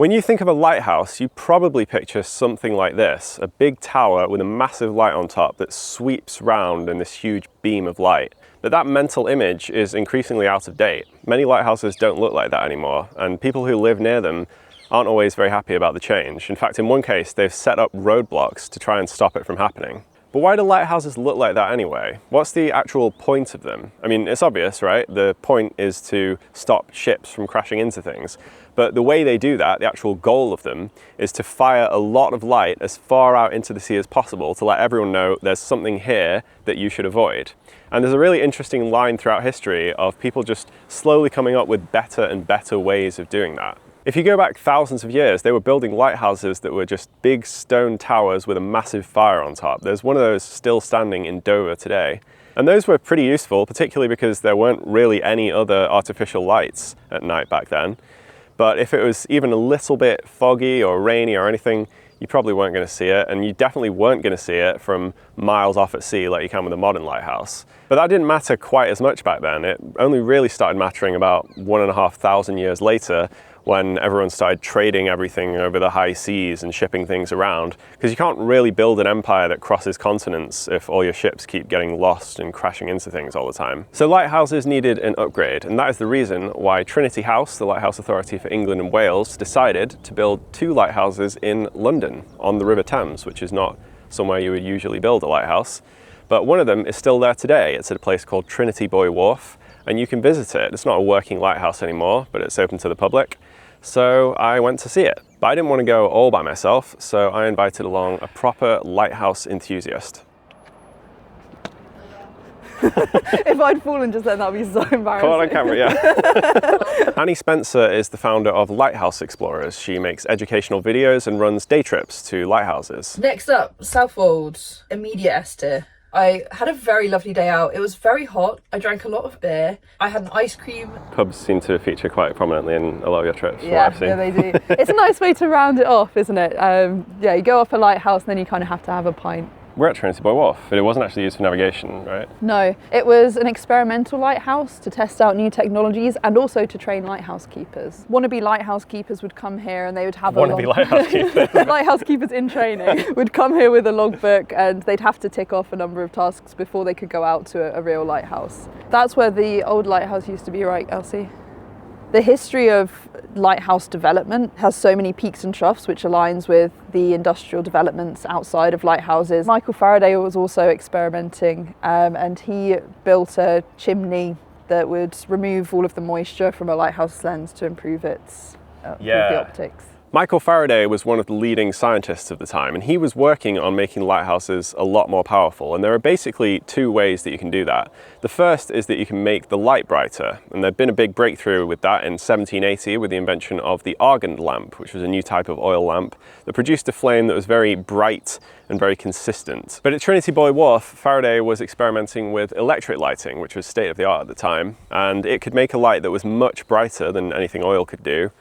When you think of a lighthouse, you probably picture something like this, a big tower with a massive light on top that sweeps round in this huge beam of light. But that mental image is increasingly out of date. Many lighthouses don't look like that anymore, and people who live near them aren't always very happy about the change. In fact, in one case, they've set up roadblocks to try and stop it from happening. But why do lighthouses look like that anyway? What's the actual point of them? I mean, it's obvious, right? The point is to stop ships from crashing into things. But the way they do that, the actual goal of them, is to fire a lot of light as far out into the sea as possible to let everyone know there's something here that you should avoid. And there's a really interesting line throughout history of people just slowly coming up with better and better ways of doing that. If you go back thousands of years, they were building lighthouses that were just big stone towers with a massive fire on top. There's one of those still standing in Dover today. And those were pretty useful, particularly because there weren't really any other artificial lights at night back then. But if it was even a little bit foggy or rainy or anything, you probably weren't going to see it, and you definitely weren't going to see it from miles off at sea like you can with a modern lighthouse. But that didn't matter quite as much back then. It only really started mattering about 1,500 years later, when everyone started trading everything over the high seas and shipping things around. Because you can't really build an empire that crosses continents if all your ships keep getting lost and crashing into things all the time. So lighthouses needed an upgrade, and that is the reason why Trinity House, the Lighthouse Authority for England and Wales, decided to build 2 lighthouses in London on the River Thames, which is not somewhere you would usually build a lighthouse. But one of them is still there today. It's at a place called Trinity Buoy Wharf, and you can visit it. It's not a working lighthouse anymore, but it's open to the public. So I went to see it. But I didn't want to go all by myself, so I invited along a proper lighthouse enthusiast. If I'd fallen just then, that would be so embarrassing. Caught on camera, yeah. Annie Spencer is the founder of Lighthouse Explorers. She makes educational videos and runs day trips to lighthouses. Next up, Southwold, Immediate Esther. I had a very lovely day out. It was very hot. I drank a lot of beer. I had an ice cream. Pubs seem to feature quite prominently in a lot of your trips. Yeah, they do. It's a nice way to round it off, isn't it? Yeah, you go off a lighthouse and then you kind of have to have a pint. We're at Trinity Buoy Wharf, but it wasn't actually used for navigation, right? No, it was an experimental lighthouse to test out new technologies and also to train lighthouse keepers. Wannabe lighthouse keepers would come here and they would have lighthouse keepers. Lighthouse keepers in training would come here with a logbook and they'd have to tick off a number of tasks before they could go out to a real lighthouse. That's where the old lighthouse used to be, right, Elsie? The history of lighthouse development has so many peaks and troughs, which aligns with the industrial developments outside of lighthouses. Michael Faraday was also experimenting and he built a chimney that would remove all of the moisture from a lighthouse lens to improve its the optics. Michael Faraday was one of the leading scientists of the time, and he was working on making lighthouses a lot more powerful. And there are basically 2 ways that you can do that. The first is that you can make the light brighter, and there'd been a big breakthrough with that in 1780 with the invention of the Argand lamp, which was a new type of oil lamp that produced a flame that was very bright and very consistent. But at Trinity Buoy Wharf, Faraday was experimenting with electric lighting, which was state of the art at the time, and it could make a light that was much brighter than anything oil could do.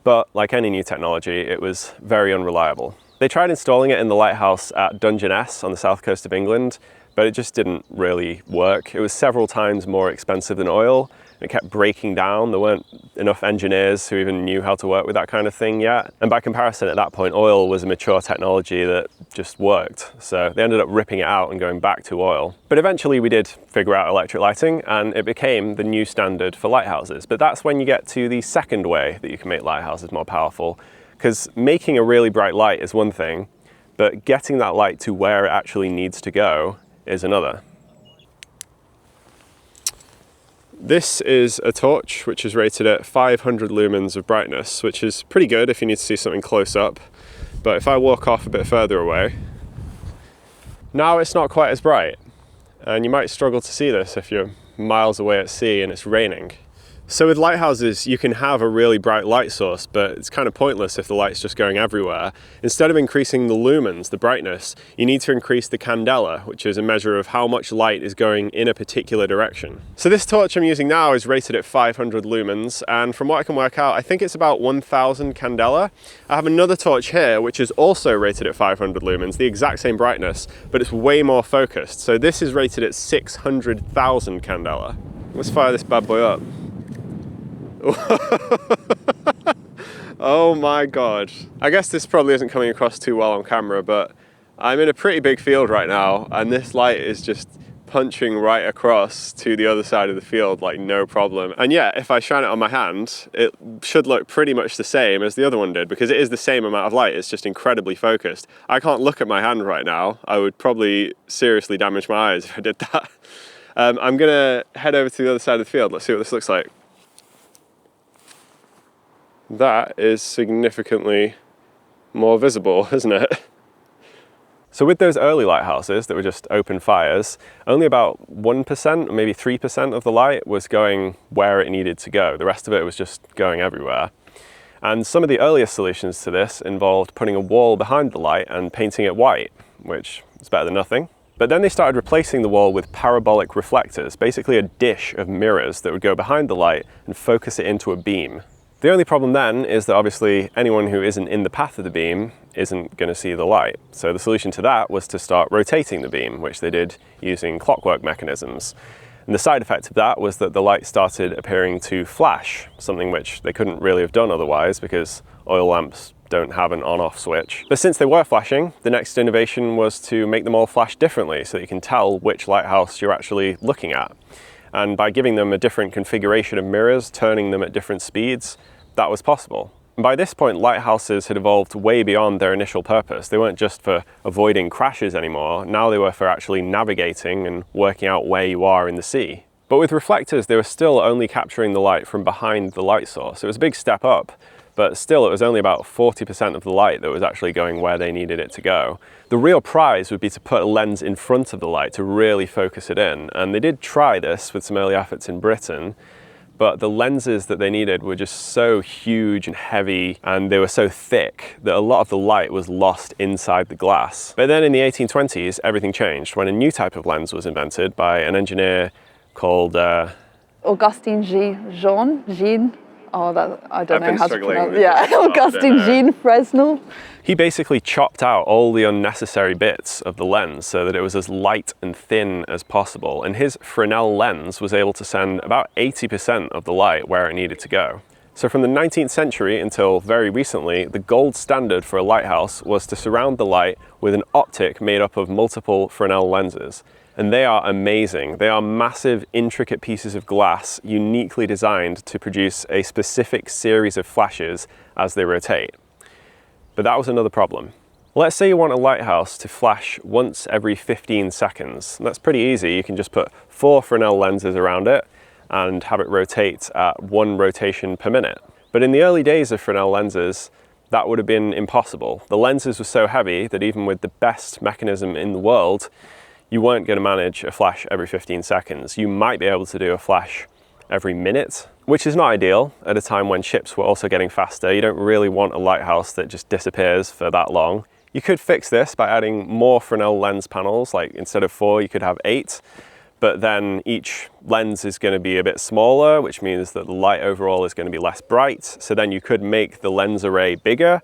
But like any new technology, it was very unreliable. They tried installing it in the lighthouse at Dungeness on the south coast of England, but it just didn't really work. It was several times more expensive than oil. It kept breaking down. There weren't enough engineers who even knew how to work with that kind of thing yet. And by comparison, at that point, oil was a mature technology that just worked. So they ended up ripping it out and going back to oil. But eventually we did figure out electric lighting and it became the new standard for lighthouses. But that's when you get to the second way that you can make lighthouses more powerful. Because making a really bright light is one thing, but getting that light to where it actually needs to go is another. This is a torch which is rated at 500 lumens of brightness, which is pretty good if you need to see something close up. But if I walk off a bit further away, now it's not quite as bright. And you might struggle to see this if you're miles away at sea and it's raining. So with lighthouses, you can have a really bright light source, but it's kind of pointless if the light's just going everywhere. Instead of increasing the lumens, the brightness, you need to increase the candela, which is a measure of how much light is going in a particular direction. So this torch I'm using now is rated at 500 lumens, and from what I can work out, I think it's about 1000 candela. I have another torch here, which is also rated at 500 lumens, the exact same brightness, but it's way more focused. So this is rated at 600,000 candela. Let's fire this bad boy up. Oh my God. I guess this probably isn't coming across too well on camera, but I'm in a pretty big field right now, and this light is just punching right across to the other side of the field like no problem. And yeah, if I shine it on my hand, it should look pretty much the same as the other one did, because it is the same amount of light. It's just incredibly focused. I can't look at my hand right now. I would probably seriously damage my eyes if I did that. I'm gonna head over to the other side of the field. Let's see what this looks like. That is significantly more visible, isn't it? So with those early lighthouses that were just open fires, only about 1% or maybe 3% of the light was going where it needed to go. The rest of it was just going everywhere. And some of the earliest solutions to this involved putting a wall behind the light and painting it white, which is better than nothing. But then they started replacing the wall with parabolic reflectors, basically a dish of mirrors that would go behind the light and focus it into a beam. The only problem then is that obviously anyone who isn't in the path of the beam isn't going to see the light. So the solution to that was to start rotating the beam, which they did using clockwork mechanisms. And the side effect of that was that the light started appearing to flash, something which they couldn't really have done otherwise because oil lamps don't have an on-off switch. But since they were flashing, the next innovation was to make them all flash differently so that you can tell which lighthouse you're actually looking at. And by giving them a different configuration of mirrors, turning them at different speeds, that was possible. And by this point, lighthouses had evolved way beyond their initial purpose. They weren't just for avoiding crashes anymore, now they were for actually navigating and working out where you are in the sea. But with reflectors, they were still only capturing the light from behind the light source. It was a big step up, but still it was only about 40% of the light that was actually going where they needed it to go. The real prize would be to put a lens in front of the light to really focus it in. And they did try this with some early efforts in Britain, but the lenses that they needed were just so huge and heavy, and they were so thick that a lot of the light was lost inside the glass. But then in the 1820s, everything changed when a new type of lens was invented by an engineer called Augustin Jean. Oh, that I don't know how to pronounce. Yeah, Augustin Jean Fresnel. He basically chopped out all the unnecessary bits of the lens so that it was as light and thin as possible. And his Fresnel lens was able to send about 80% of the light where it needed to go. So from the 19th century until very recently, the gold standard for a lighthouse was to surround the light with an optic made up of multiple Fresnel lenses. And they are amazing. They are massive, intricate pieces of glass uniquely designed to produce a specific series of flashes as they rotate. But that was another problem. Let's say you want a lighthouse to flash once every 15 seconds. That's pretty easy. You can just put 4 Fresnel lenses around it and have it rotate at 1 rotation per minute. But in the early days of Fresnel lenses, that would have been impossible. The lenses were so heavy that even with the best mechanism in the world, you weren't going to manage a flash every 15 seconds. You might be able to do a flash every minute, which is not ideal at a time when ships were also getting faster. You don't really want a lighthouse that just disappears for that long. You could fix this by adding more Fresnel lens panels, like instead of 4, you could have 8, but then each lens is going to be a bit smaller, which means that the light overall is going to be less bright. So then you could make the lens array bigger,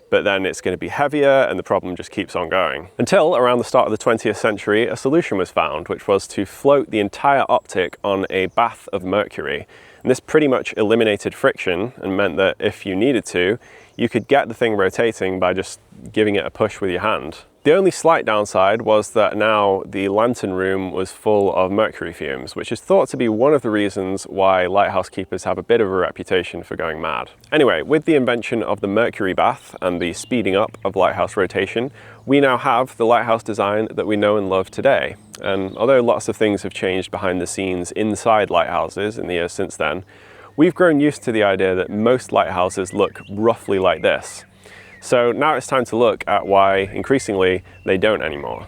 but then it's going to be heavier and the problem just keeps on going. Until around the start of the 20th century, a solution was found, which was to float the entire optic on a bath of mercury. And this pretty much eliminated friction and meant that if you needed to, you could get the thing rotating by just giving it a push with your hand. The only slight downside was that now the lantern room was full of mercury fumes, which is thought to be one of the reasons why lighthouse keepers have a bit of a reputation for going mad. Anyway, with the invention of the mercury bath and the speeding up of lighthouse rotation, we now have the lighthouse design that we know and love today. And although lots of things have changed behind the scenes inside lighthouses in the years since then, we've grown used to the idea that most lighthouses look roughly like this. So now it's time to look at why, increasingly, they don't anymore.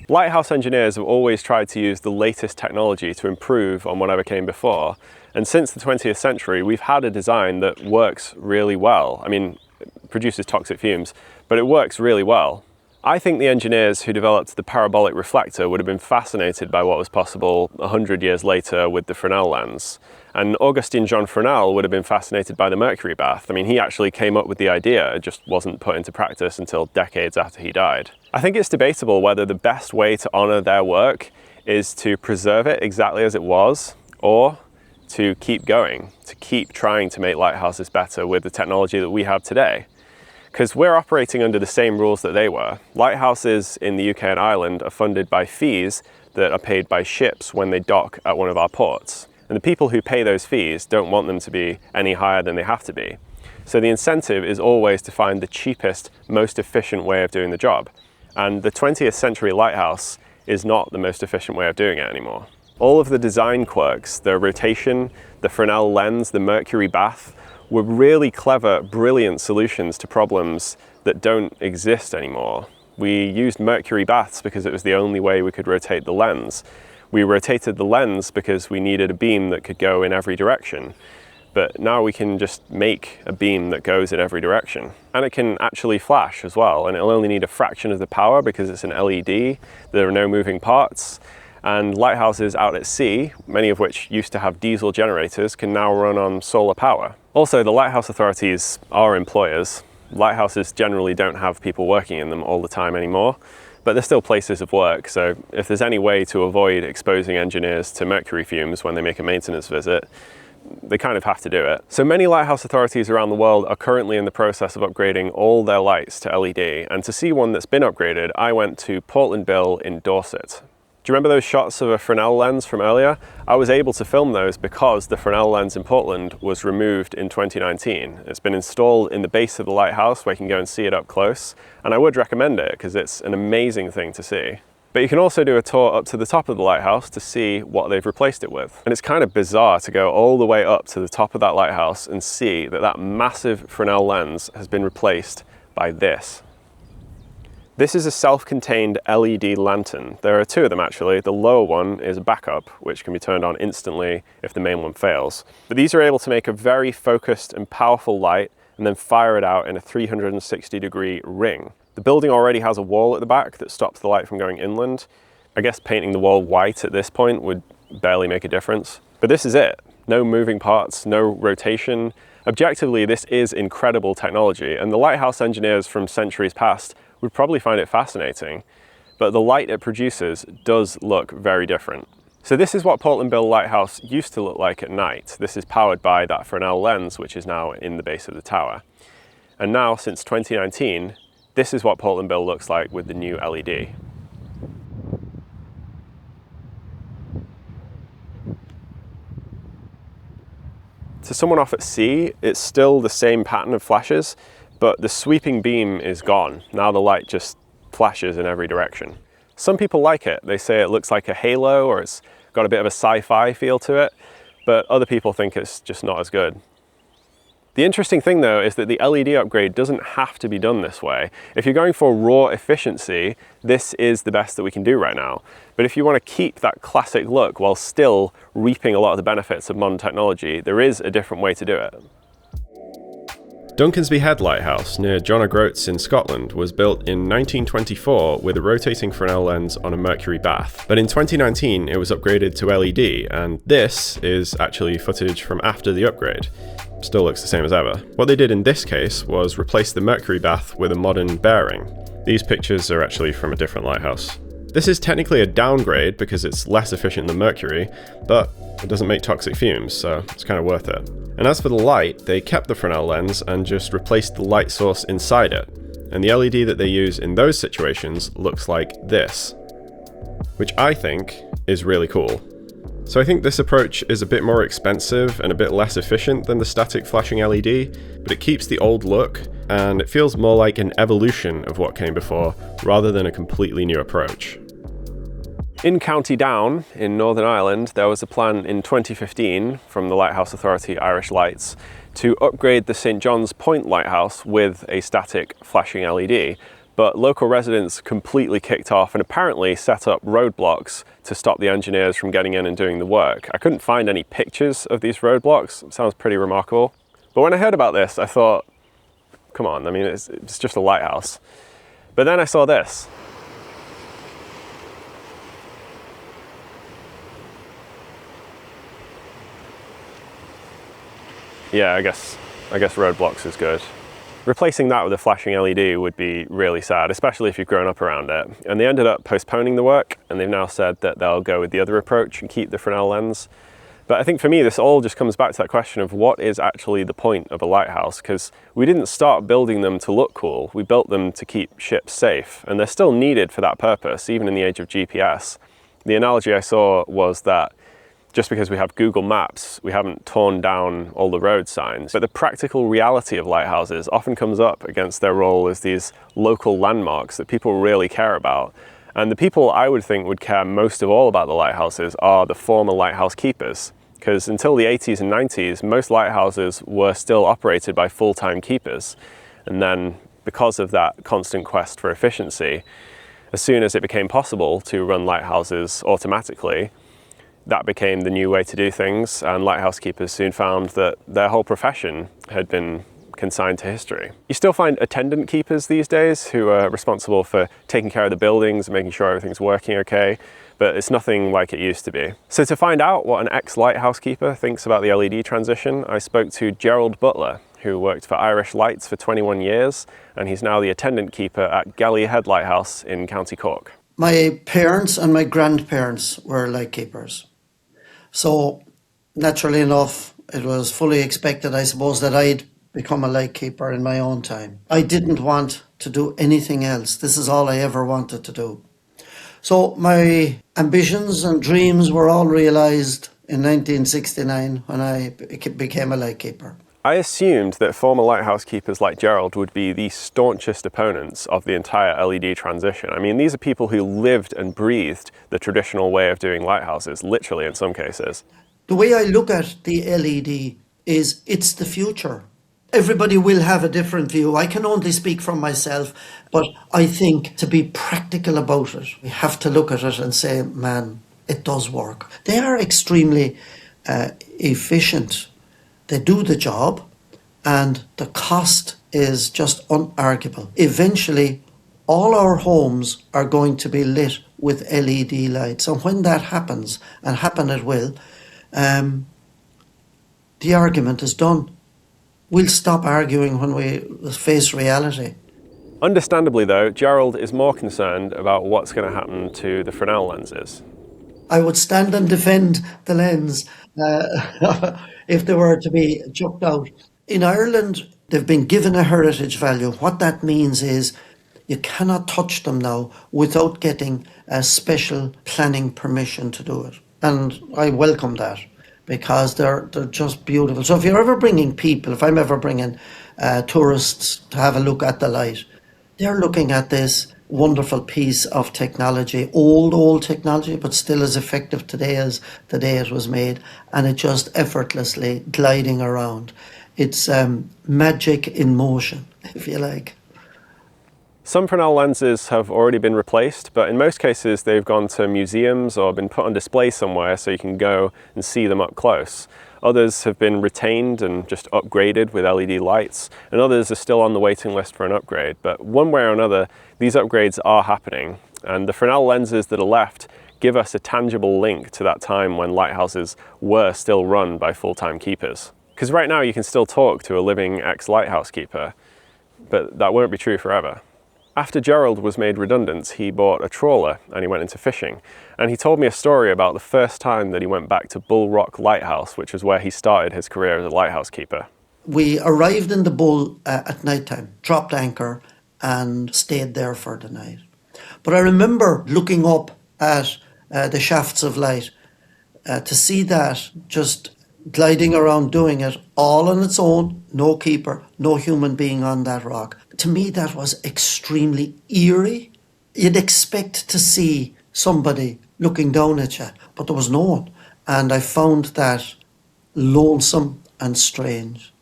Lighthouse engineers have always tried to use the latest technology to improve on whatever came before. And since the 20th century, we've had a design that works really well. I mean, it produces toxic fumes, but it works really well. I think the engineers who developed the parabolic reflector would have been fascinated by what was possible 100 years later with the Fresnel lens. And Augustin Jean Fresnel would have been fascinated by the mercury bath. I mean, he actually came up with the idea, it just wasn't put into practice until decades after he died. I think it's debatable whether the best way to honor their work is to preserve it exactly as it was, or to keep going, to keep trying to make lighthouses better with the technology that we have today. Because we're operating under the same rules that they were. Lighthouses in the UK and Ireland are funded by fees that are paid by ships when they dock at one of our ports. And the people who pay those fees don't want them to be any higher than they have to be. So the incentive is always to find the cheapest, most efficient way of doing the job. And the 20th century lighthouse is not the most efficient way of doing it anymore. All of the design quirks, the rotation, the Fresnel lens, the mercury bath, were really clever, brilliant solutions to problems that don't exist anymore. We used mercury baths because it was the only way we could rotate the lens. We rotated the lens because we needed a beam that could go in every direction. But now we can just make a beam that goes in every direction. And it can actually flash as well, and it'll only need a fraction of the power because it's an LED, there are no moving parts. And lighthouses out at sea, many of which used to have diesel generators, can now run on solar power. Also, the lighthouse authorities are employers. Lighthouses generally don't have people working in them all the time anymore, but they're still places of work. So if there's any way to avoid exposing engineers to mercury fumes when they make a maintenance visit, they kind of have to do it. So many lighthouse authorities around the world are currently in the process of upgrading all their lights to LED. And to see one that's been upgraded, I went to Portland Bill in Dorset. Do you remember those shots of a Fresnel lens from earlier? I was able to film those because the Fresnel lens in Portland was removed in 2019. It's been installed in the base of the lighthouse where you can go and see it up close. And I would recommend it because it's an amazing thing to see. But you can also do a tour up to the top of the lighthouse to see what they've replaced it with. And it's kind of bizarre to go all the way up to the top of that lighthouse and see that that massive Fresnel lens has been replaced by this. This is a self-contained LED lantern. There are two of them actually. The lower one is a backup, which can be turned on instantly if the main one fails. But these are able to make a very focused and powerful light and then fire it out in a 360-degree ring. The building already has a wall at the back that stops the light from going inland. I guess painting the wall white at this point would barely make a difference. But this is it. No moving parts, no rotation. Objectively, this is incredible technology, and the lighthouse engineers from centuries past would probably find it fascinating, but the light it produces does look very different. So this is what Portland Bill Lighthouse used to look like at night. This is powered by that Fresnel lens, which is now in the base of the tower. And now, since 2019, this is what Portland Bill looks like with the new LED. To someone off at sea, it's still the same pattern of flashes, but the sweeping beam is gone. Now the light just flashes in every direction. Some people like it. They say it looks like a halo or it's got a bit of a sci-fi feel to it, but other people think it's just not as good. The interesting thing though is that the LED upgrade doesn't have to be done this way. If you're going for raw efficiency, this is the best that we can do right now. But if you want to keep that classic look while still reaping a lot of the benefits of modern technology, there is a different way to do it. Dunconsby Head Lighthouse near John O'Groats in Scotland was built in 1924 with a rotating Fresnel lens on a mercury bath. But in 2019 it was upgraded to LED, and this is actually footage from after the upgrade. Still looks the same as ever. What they did in this case was replace the mercury bath with a modern bearing. These pictures are actually from a different lighthouse. This is technically a downgrade because it's less efficient than mercury, but it doesn't make toxic fumes, so it's kind of worth it. And as for the light, they kept the Fresnel lens and just replaced the light source inside it. And the LED that they use in those situations looks like this, which I think is really cool. So I think this approach is a bit more expensive and a bit less efficient than the static flashing LED, but it keeps the old look and it feels more like an evolution of what came before rather than a completely new approach. In County Down in Northern Ireland, there was a plan in 2015 from the Lighthouse Authority Irish Lights to upgrade the St John's Point Lighthouse with a static flashing LED, but local residents completely kicked off and apparently set up roadblocks to stop the engineers from getting in and doing the work. I couldn't find any pictures of these roadblocks. It sounds pretty remarkable. But when I heard about this, I thought, come on, I mean, it's just a lighthouse. But then I saw this. Yeah, I guess roadblocks is good. Replacing that with a flashing LED would be really sad, especially if you've grown up around it. And they ended up postponing the work, and they've now said that they'll go with the other approach and keep the Fresnel lens. But I think for me, this all just comes back to that question of what is actually the point of a lighthouse? Because we didn't start building them to look cool, we built them to keep ships safe, and they're still needed for that purpose, even in the age of GPS. The analogy I saw was that just because we have Google Maps, we haven't torn down all the road signs. But the practical reality of lighthouses often comes up against their role as these local landmarks that people really care about. And the people I would think would care most of all about the lighthouses are the former lighthouse keepers. Because until the 80s and 90s, most lighthouses were still operated by full-time keepers. And then because of that constant quest for efficiency, as soon as it became possible to run lighthouses automatically, that became the new way to do things, and lighthouse keepers soon found that their whole profession had been consigned to history. You still find attendant keepers these days who are responsible for taking care of the buildings and making sure everything's working okay, but it's nothing like it used to be. So to find out what an ex-lighthouse keeper thinks about the LED transition, I spoke to Gerald Butler, who worked for Irish Lights for 21 years, and he's now the attendant keeper at Gelly Head Lighthouse in County Cork. My parents and my grandparents were light keepers. So naturally enough, it was fully expected, I suppose, that I'd become a light keeper in my own time. I didn't want to do anything else. This is all I ever wanted to do. So my ambitions and dreams were all realised in 1969 when I became a light keeper. I assumed that former lighthouse keepers like Gerald would be the staunchest opponents of the entire LED transition. I mean, these are people who lived and breathed the traditional way of doing lighthouses, literally in some cases. The way I look at the LED is it's the future. Everybody will have a different view. I can only speak from myself, but I think to be practical about it, we have to look at it and say, man, it does work. They are extremely efficient. They do the job, and the cost is just unarguable. Eventually, all our homes are going to be lit with LED lights. And when that happens, and happen it will, the argument is done. We'll stop arguing when we face reality. Understandably though, Gerald is more concerned about what's going to happen to the Fresnel lenses. I would stand and defend the lens if they were to be chucked out. In Ireland, they've been given a heritage value. What that means is you cannot touch them now without getting a special planning permission to do it. And I welcome that, because they're just beautiful. So if you're ever bringing people, if I'm ever bringing tourists to have a look at the light, they're looking at this wonderful piece of technology, old technology, but still as effective today as the day it was made, and it just effortlessly gliding around. It's magic in motion, if you like. Some Fresnel lenses have already been replaced, but in most cases they've gone to museums or been put on display somewhere so you can go and see them up close. Others have been retained and just upgraded with LED lights, and others are still on the waiting list for an upgrade. But one way or another, these upgrades are happening, and the Fresnel lenses that are left give us a tangible link to that time when lighthouses were still run by full-time keepers. Because right now you can still talk to a living ex-lighthouse keeper, but that won't be true forever. After Gerald was made redundant, he bought a trawler and he went into fishing. And he told me a story about the first time that he went back to Bull Rock Lighthouse, which was where he started his career as a lighthouse keeper. We arrived in the Bull at night time, dropped anchor and stayed there for the night. But I remember looking up at the shafts of light to see that just gliding around doing it all on its own, no keeper, no human being on that rock. To me, that was extremely eerie. You'd expect to see somebody looking down at you, but there was no one. And I found that lonesome and strange.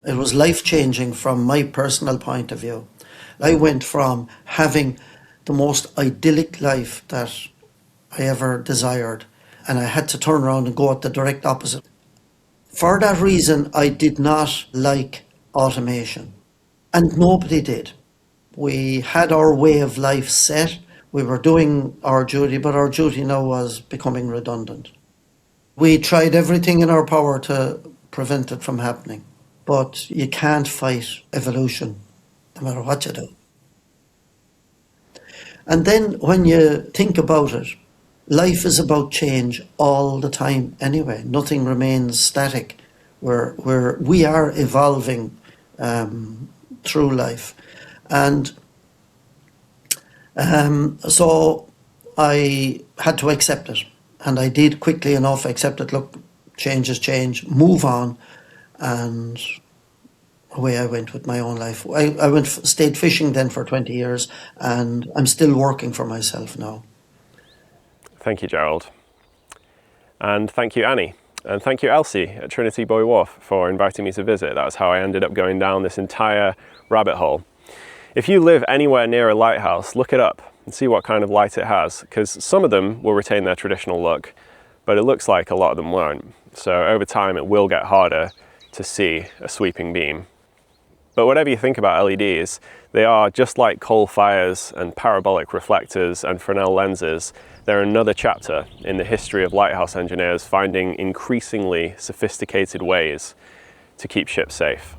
It was life-changing from my personal point of view. I went from having the most idyllic life that I ever desired, and I had to turn around and go at the direct opposite. For that reason, I did not like automation, and nobody did. We had our way of life set. We were doing our duty, but our duty now was becoming redundant. We tried everything in our power to prevent it from happening, but you can't fight evolution, no matter what you do. And then when you think about it, life is about change all the time anyway. Nothing remains static. We are evolving through life. And so I had to accept it. And I did quickly enough accept it. Look, change is change, move on. And away I went with my own life. I stayed fishing then for 20 years, and I'm still working for myself now. Thank you, Gerald. And thank you, Annie. And thank you, Elsie at Trinity Buoy Wharf, for inviting me to visit. That's how I ended up going down this entire rabbit hole. If you live anywhere near a lighthouse, look it up and see what kind of light it has, because some of them will retain their traditional look, but it looks like a lot of them won't. So over time, it will get harder to see a sweeping beam. But whatever you think about LEDs, they are just like coal fires and parabolic reflectors and Fresnel lenses. They're another chapter in the history of lighthouse engineers finding increasingly sophisticated ways to keep ships safe.